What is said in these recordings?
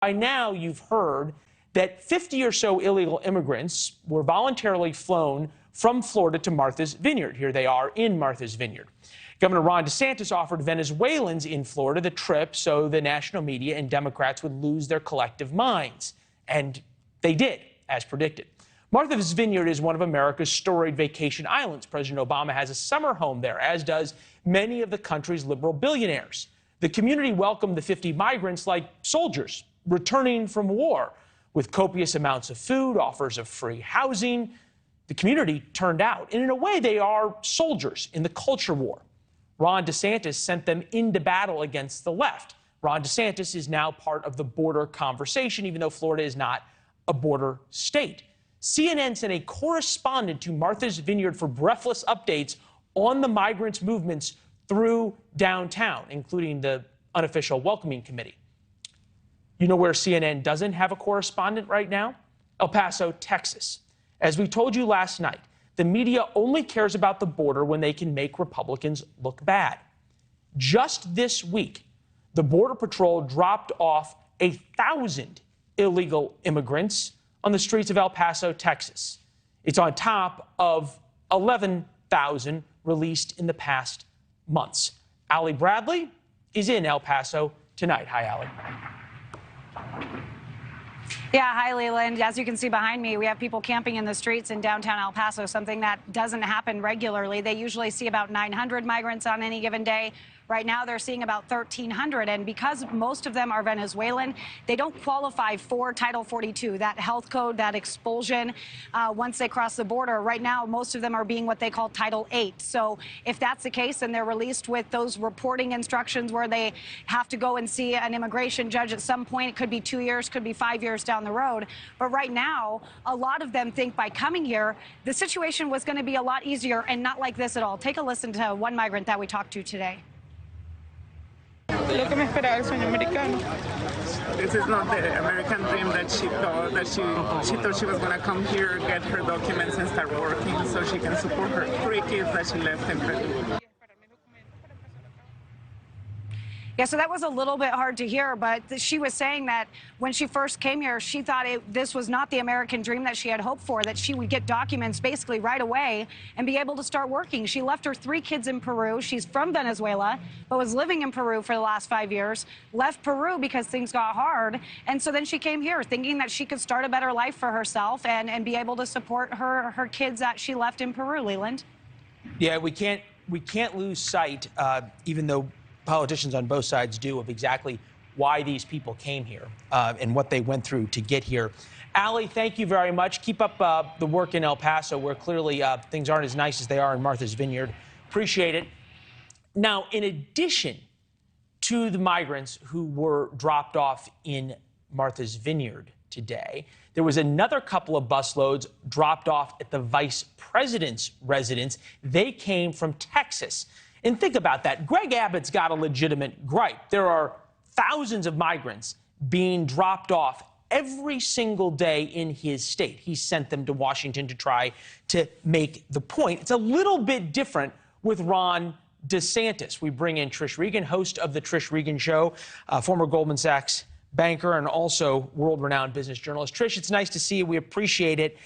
By now, you've heard that 50 or so illegal immigrants were voluntarily flown from Florida to Martha's Vineyard. Here they are in Martha's Vineyard. Governor Ron DeSantis offered Venezuelans in Florida the trip so the national media and Democrats would lose their collective minds. And they did, as predicted. Martha's Vineyard is one of America's storied vacation islands. President Obama has a summer home there, as does many of the country's liberal billionaires. The community welcomed the 50 migrants like soldiers returning from war, with copious amounts of food, offers of free housing. The community turned out, and in a way, they are soldiers in the culture war. Ron DeSantis sent them into battle against the left. Ron DeSantis is now part of the border conversation, even though Florida is not a border state. CNN sent a correspondent to Martha's Vineyard for breathless updates on the migrants' movements through downtown, including the unofficial welcoming committee. You know where CNN doesn't have a correspondent right now? El Paso, Texas. As we told you last night, the media only cares about the border when they can make Republicans look bad. Just this week, the Border Patrol dropped off 1,000 illegal immigrants on the streets of El Paso, Texas. It's on top of 11,000 released in the past months. Allie Bradley is in El Paso tonight. Hi, Allie. Yeah, hi, Leland. As you can see behind me, we have people camping in the streets in downtown El Paso, something that doesn't happen regularly. They usually see about 900 migrants on any given day. Right now, they're seeing about 1,300. And because most of them are Venezuelan, they don't qualify for Title 42, that health code, that expulsion, once they cross the border. Right now, most of them are being what they call Title 8. So if that's the case, then they're released with those reporting instructions where they have to go and see an immigration judge at some point. It could be 2 years, could be 5 years down the road. But right now, a lot of them think by coming here, the situation was going to be a lot easier and not like this at all. Take a listen to one migrant that we talked to today. Lo que me esperaba el sueño americano. This is not the American dream that she thought she was going to come here, get her documents and start working so she can support her 3 kids that she left in Peru. Yeah, so that was a little bit hard to hear, but she was saying that when she first came here, she thought this was not the American dream that she had hoped for, that she would get documents basically right away and be able to start working. She left her 3 kids in Peru. She's from Venezuela, but was living in Peru for the last 5 years, left Peru because things got hard. And so then she came here thinking that she could start a better life for herself and be able to support her kids that she left in Peru, Leland. Yeah, we can't lose sight, even though politicians on both sides do, of exactly why these people came here and what they went through to get here. Allie, thank you very much. Keep up the work in El Paso, where clearly things aren't as nice as they are in Martha's Vineyard. Appreciate it. Now, in addition to the migrants who were dropped off in Martha's Vineyard today, there was another couple of busloads dropped off at the Vice President's residence. They came from Texas. And think about that. Greg Abbott's got a legitimate gripe. There are thousands of migrants being dropped off every single day in his state. He sent them to Washington to try to make the point. It's a little bit different with Ron DeSantis. We bring in Trish Regan, host of The Trish Regan Show, former Goldman Sachs banker and also world-renowned business journalist. Trish, it's nice to see you. We appreciate it.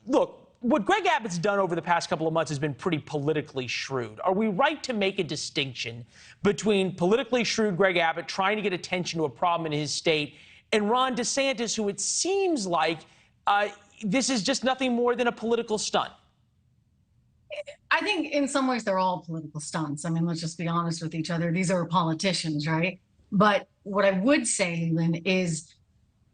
Look, what Greg Abbott's done over the past couple of months has been pretty politically shrewd. Are we right to make a distinction between politically shrewd Greg Abbott trying to get attention to a problem in his state and Ron DeSantis, who it seems like this is just nothing more than a political stunt? I think in some ways they're all political stunts. I mean, let's just be honest with each other. These are politicians, right? But what I would say, Lynn, is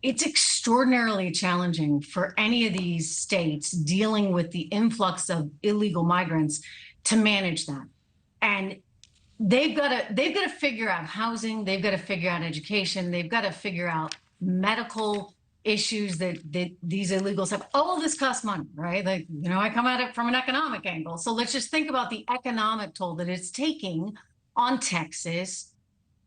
it's extraordinarily challenging for any of these states dealing with the influx of illegal migrants to manage that. And they've got to figure out housing, they've got to figure out education, they've got to figure out medical issues that these illegals have. All of this costs money, right? Like, you know, I come at it from an economic angle. So let's just think about the economic toll that it's taking on Texas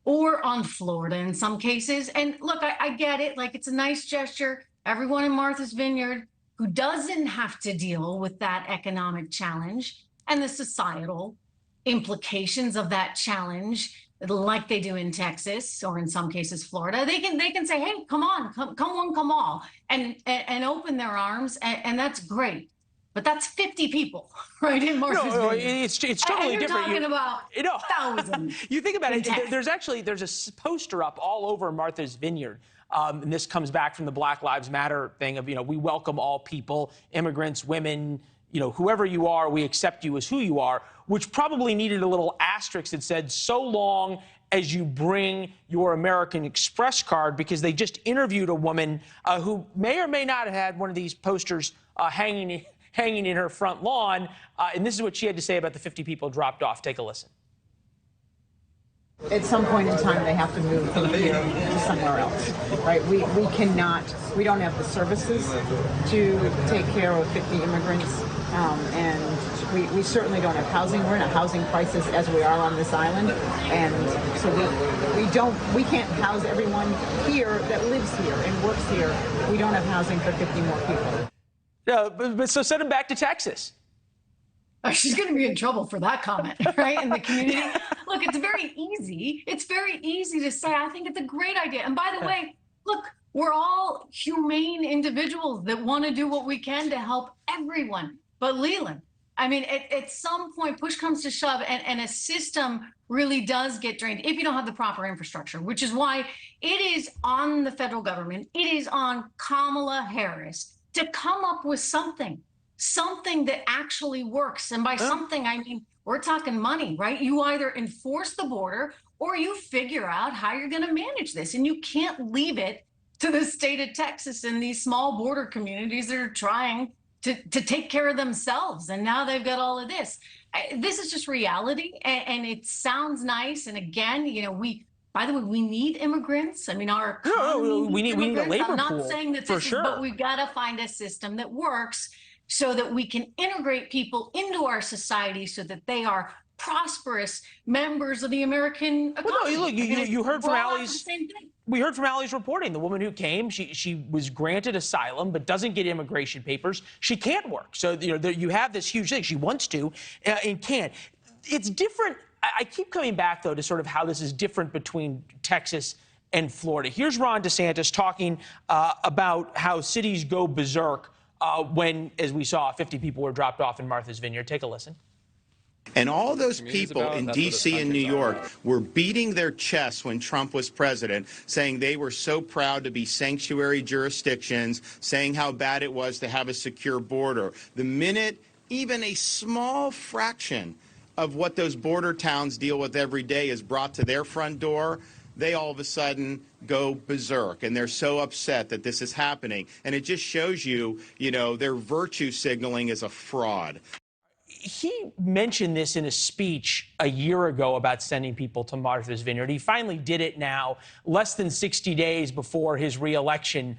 or on Florida in some cases. And look, I get it. Like, it's a nice gesture. Everyone in Martha's Vineyard who doesn't have to deal with that economic challenge and the societal implications of that challenge like they do in Texas or in some cases Florida, they can say, hey, come on, come one, come all, and open their arms, and that's great. But that's 50 people, right, in Martha's Vineyard. It's totally and you're different. Talking about thousands. You think about it. There's a poster up all over Martha's Vineyard. And this comes back from the Black Lives Matter thing of, we welcome all people, immigrants, women, whoever you are, we accept you as who you are, which probably needed a little asterisk that said, so long as you bring your American Express card, because they just interviewed a woman who may or may not have had one of these posters hanging in her front lawn. And this is what she had to say about the 50 people dropped off. Take a listen. At some point in time, they have to move from here to somewhere else, right? We don't have the services to take care of 50 immigrants, and we certainly don't have housing. We're in a housing crisis as we are on this island, and so we can't house everyone here that lives here and works here. We don't have housing for 50 more people. So send them back to Texas. She's going to be in trouble for that comment, right? In the community. Look, it's very easy. It's very easy to say, I think it's a great idea. And by the way, look, we're all humane individuals that want to do what we can to help everyone. But Leland, I mean, at some point, push comes to shove, and a system really does get drained if you don't have the proper infrastructure, which is why it is on the federal government. It is on Kamala Harris to come up with something that actually works. And by something, I mean, we're talking money, right? You either enforce the border or you figure out how you're going to manage this. And you can't leave it to the state of Texas and these small border communities that are trying to take care of themselves. And now they've got all of this. This is just reality. And it sounds nice. And again, by the way, we need immigrants. I mean, our economy we need a labor pool. I'm not saying that this is, but we've got to find a system that works, so that we can integrate people into our society so that they are prosperous members of the American economy. Well, no, look, you heard from Allie's. We heard from Allie's reporting. The woman who came, she was granted asylum, but doesn't get immigration papers. She can't work. So you have this huge thing. She wants to and can't. It's different. I keep coming back, though, to sort of how this is different between Texas and Florida. Here's Ron DeSantis talking about how cities go berserk when, as we saw, 50 people were dropped off in Martha's Vineyard. Take a listen. And all those people in D.C. and New York were beating their chests when Trump was president, saying they were so proud to be sanctuary jurisdictions, saying how bad it was to have a secure border. The minute even a small fraction of what those border towns deal with every day is brought to their front door, they all of a sudden go berserk, and they're so upset that this is happening. And it just shows you, their virtue signaling is a fraud. He mentioned this in a speech a year ago about sending people to Martha's Vineyard. He finally did it now, less than 60 days before his re-election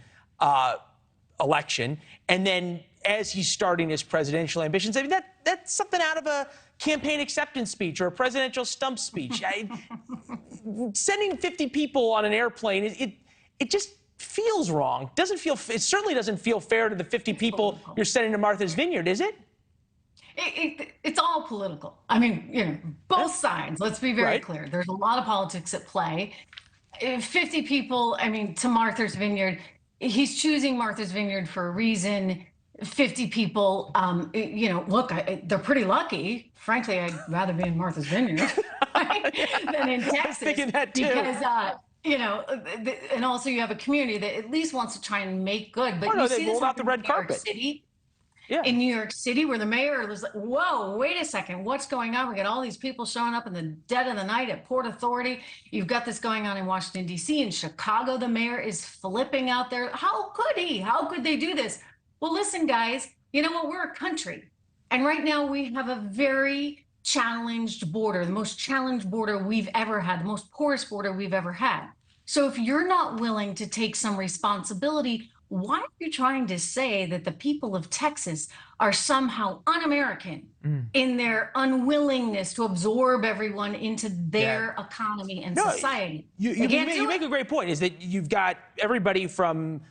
election. And then as he's starting his presidential ambitions, I mean, that's something out of a campaign acceptance speech or a presidential stump speech. Sending 50 people on an airplane, it just feels wrong. It certainly doesn't feel fair to the 50 people you're sending to Martha's Vineyard, is it? It's all political. I mean, both sides. Let's be very clear. There's a lot of politics at play. 50 people, I mean, to Martha's Vineyard, he's choosing Martha's Vineyard for a reason. 50 people, look, they're pretty lucky. Frankly, I'd rather be in Martha's Vineyard than in Texas. I was thinking that too. Because, and also you have a community that at least wants to try and make good. But you see they rolled out the red carpet. City. Yeah. In New York City, where the mayor was like, whoa, wait a second, what's going on? We got all these people showing up in the dead of the night at Port Authority. You've got this going on in Washington, D.C. In Chicago, the mayor is flipping out there. How could he? How could they do this? Well, listen, guys, you know what? We're a country. And right now we have a very challenged border, the most challenged border we've ever had, the most porous border we've ever had. So if you're not willing to take some responsibility, why are you trying to say that the people of Texas are somehow un-American in their unwillingness to absorb everyone into their economy and society? You make a great point, is that you've got everybody from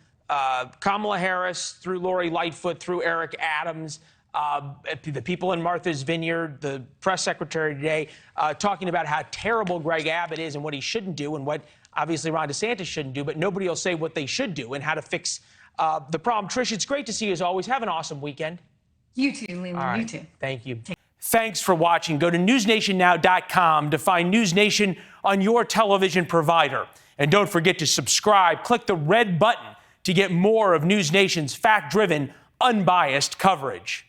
Kamala Harris through Lori Lightfoot, through Eric Adams, The people in Martha's Vineyard, the press secretary today, talking about how terrible Greg Abbott is and what he shouldn't do and what obviously Ron DeSantis shouldn't do, but nobody will say what they should do and how to fix the problem. Trish, it's great to see you as always. Have an awesome weekend. You too, Leland. All right. You too. Thank you. Thanks for watching. Go to newsnationnow.com to find News Nation on your television provider. And don't forget to subscribe. Click the red button to get more of News Nation's fact-driven, unbiased coverage.